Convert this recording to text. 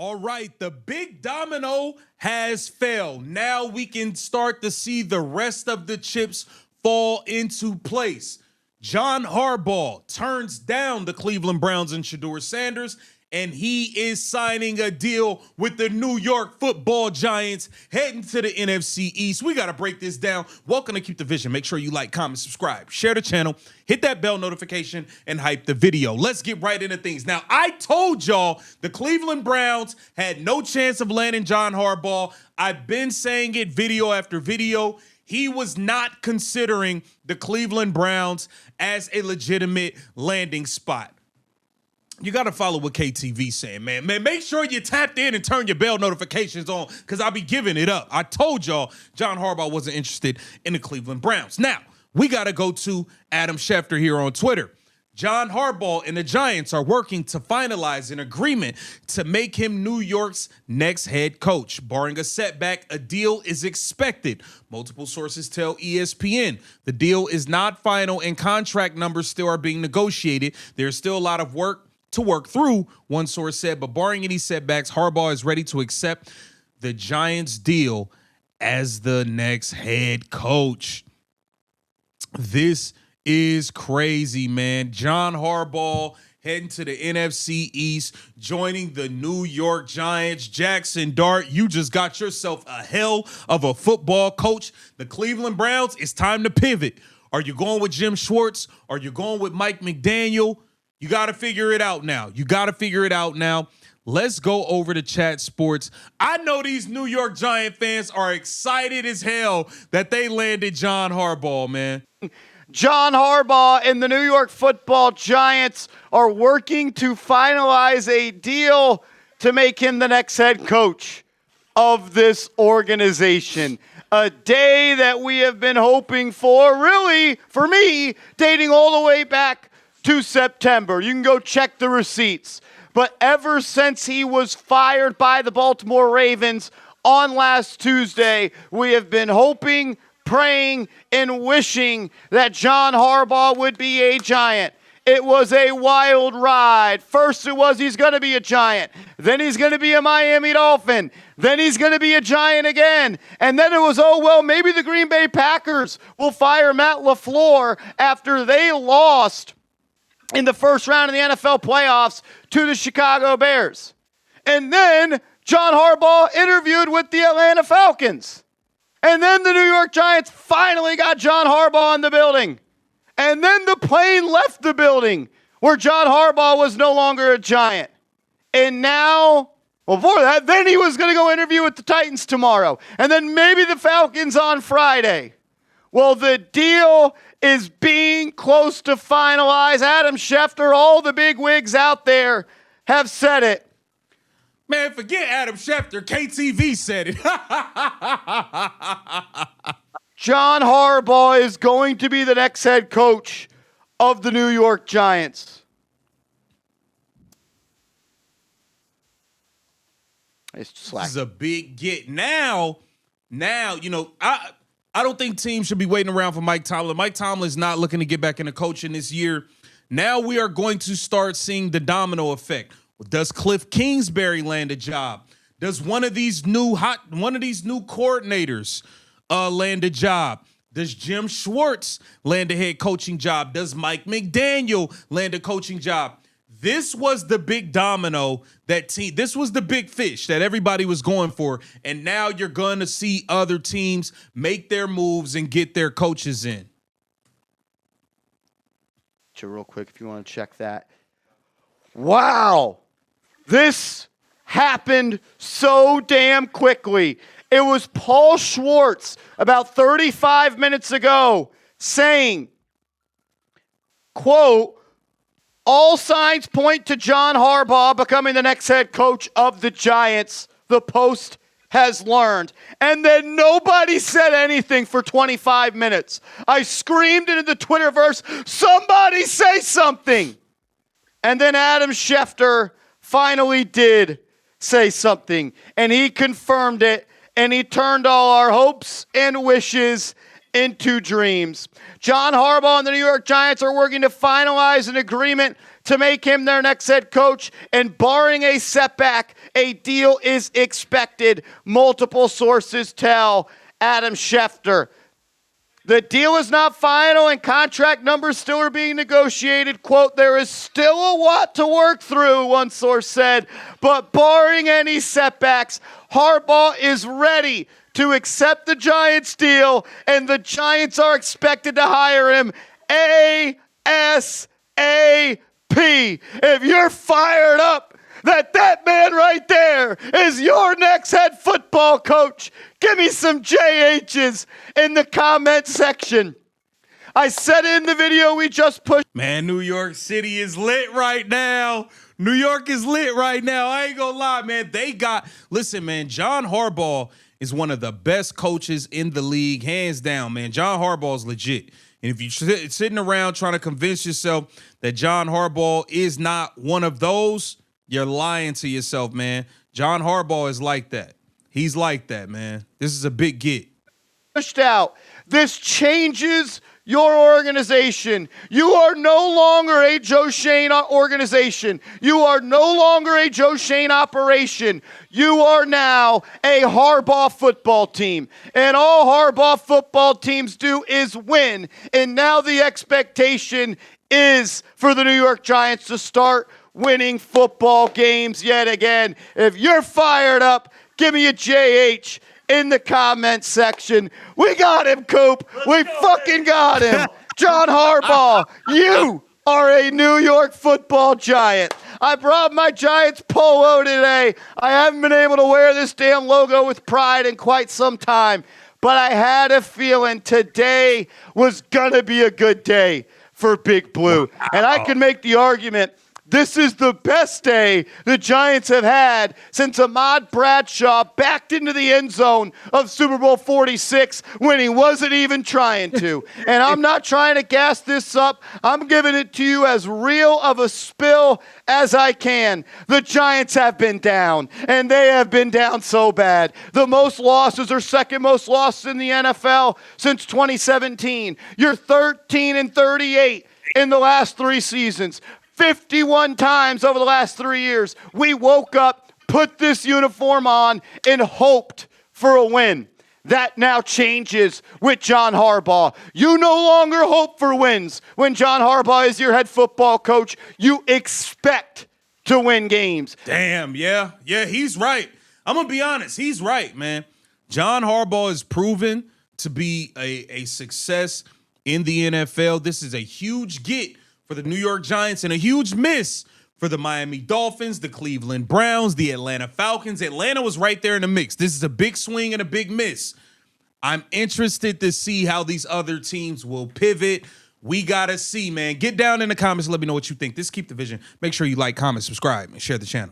All right, the big domino has fell. Now we can start to see the rest of the chips fall into place. John Harbaugh turns down the Cleveland Browns and Shedeur Sanders, and he is signing a deal with the New York Football Giants, heading to the NFC East. We got to break this down. Welcome to Keep the Vision. Make sure you like, comment, subscribe, share the channel, hit that bell notification, and hype the video. Let's get right into things. Now, I told y'all the Cleveland Browns had no chance of landing John Harbaugh. I've been saying it video after video. He was not considering the Cleveland Browns as a legitimate landing spot. You got to follow what KTV's saying, man. Make sure you tapped in and turn your bell notifications on because I'll be giving it up. I told y'all John Harbaugh wasn't interested in the Cleveland Browns. Now, we got to go to Adam Schefter here on Twitter. John Harbaugh and the Giants are working to finalize an agreement to make him New York's next head coach. Barring a setback, a deal is expected. Multiple sources tell ESPN the deal is not final and contract numbers still are being negotiated. There's still a lot of work to work through, one source said, but barring any setbacks, Harbaugh is ready to accept the Giants' deal as the next head coach. This is crazy, man. John Harbaugh heading to the NFC East, joining the New York Giants. Jackson Dart, you just got yourself a hell of a football coach. The Cleveland Browns, it's time to pivot. Are you going with Jim Schwartz? Are you going with Mike McDaniel? You got to figure it out now. Let's go over to Chat Sports. I know these New York Giant fans are excited as hell that they landed John Harbaugh, man. John Harbaugh and the New York Football Giants are working to finalize a deal to make him the next head coach of this organization. A day that we have been hoping for, really, for me, dating all the way back to September. You can go check the receipts. But ever since he was fired by the Baltimore Ravens on last Tuesday, we have been hoping, praying, and wishing that John Harbaugh would be a Giant. It was a wild ride. First it was he's going to be a Giant. Then he's going to be a Miami Dolphin. Then he's going to be a Giant again. And then it was, oh, well, maybe the Green Bay Packers will fire Matt LaFleur after they lost in the first round of the NFL playoffs to the Chicago Bears. And then John Harbaugh interviewed with the Atlanta Falcons. And then the New York Giants finally got John Harbaugh in the building. And then the plane left the building where John Harbaugh was no longer a Giant. And now, well, before that, then he was going to go interview with the Titans tomorrow. And then maybe the Falcons on Friday. Well, the deal is being close to finalized. Adam Schefter, all the big wigs out there have said it. Man, forget Adam Schefter. KTV said it. John Harbaugh is going to be the next head coach of the New York Giants. This is a big get. Now, you know, I don't think teams should be waiting around for Mike Tomlin. Mike Tomlin is not looking to get back into coaching this year. Now we are going to start seeing the domino effect. Does Cliff Kingsbury land a job? Does one of these new coordinators land a job? Does Jim Schwartz land a head coaching job? Does Mike McDaniel land a coaching job? This was the big domino this was the big fish that everybody was going for. And now you're going to see other teams make their moves and get their coaches in. Real quick, if you want to check that. Wow. This happened so damn quickly. It was Paul Schwartz about 35 minutes ago saying, quote, all signs point to John Harbaugh becoming the next head coach of the Giants, the Post has learned. And then nobody said anything for 25 minutes. I screamed into the Twitterverse, somebody say something. And then Adam Schefter finally did say something. And he confirmed it. And he turned all our hopes and wishes into dreams. John Harbaugh and the New York Giants are working to finalize an agreement to make him their next head coach, and barring a setback, a deal is expected. Multiple sources tell Adam Schefter. The deal is not final and contract numbers still are being negotiated. Quote, there is still a lot to work through, one source said, but barring any setbacks, Harbaugh is ready to accept the Giants deal, and the Giants are expected to hire him ASAP. If you're fired up that man right there is your next head football coach, give me some JHs in the comment section. I said it in the video we just pushed. Man, New York City is lit right now. New York is lit right now. I ain't gonna lie, man. Listen, man, John Harbaugh is one of the best coaches in the league, hands down, man. John Harbaugh is legit. And if you're sitting around trying to convince yourself that John Harbaugh is not one of those, you're lying to yourself, man. John Harbaugh is like that. He's like that, man. This is a big get. Pushed out. This changes your organization. You are no longer a Joe Schoen organization. You are no longer a Joe Schoen operation. You are now a Harbaugh football team. And all Harbaugh football teams do is win. And now the expectation is for the New York Giants to start winning football games yet again. If you're fired up, give me a JH in the comment section. We got him, Coop. We fucking got him. John Harbaugh, you are a New York football Giant. I brought my Giants polo today. I haven't been able to wear this damn logo with pride in quite some time, but I had a feeling today was going to be a good day for Big Blue. And I can make the argument this is the best day the Giants have had since Ahmad Bradshaw backed into the end zone of Super Bowl 46 when he wasn't even trying to. And I'm not trying to gas this up. I'm giving it to you as real of a spill as I can. The Giants have been down, and they have been down so bad. The most losses or second most losses in the NFL since 2017. You're 13-38 in the last 3 seasons. 51 times over the last 3 years, we woke up, put this uniform on, and hoped for a win. That now changes with John Harbaugh. You no longer hope for wins when John Harbaugh is your head football coach. You expect to win games. Damn, yeah, he's right. I'm going to be honest. He's right, man. John Harbaugh is proven to be a success in the NFL. This is a huge get for the New York Giants and a huge miss for the Miami Dolphins, the Cleveland Browns, the Atlanta Falcons. Atlanta was right there in the mix. This is a big swing and a big miss. I'm interested to see how these other teams will pivot. We got to see, man. Get down in the comments and let me know what you think. This Keep the Vision. Make sure you like, comment, subscribe, and share the channel.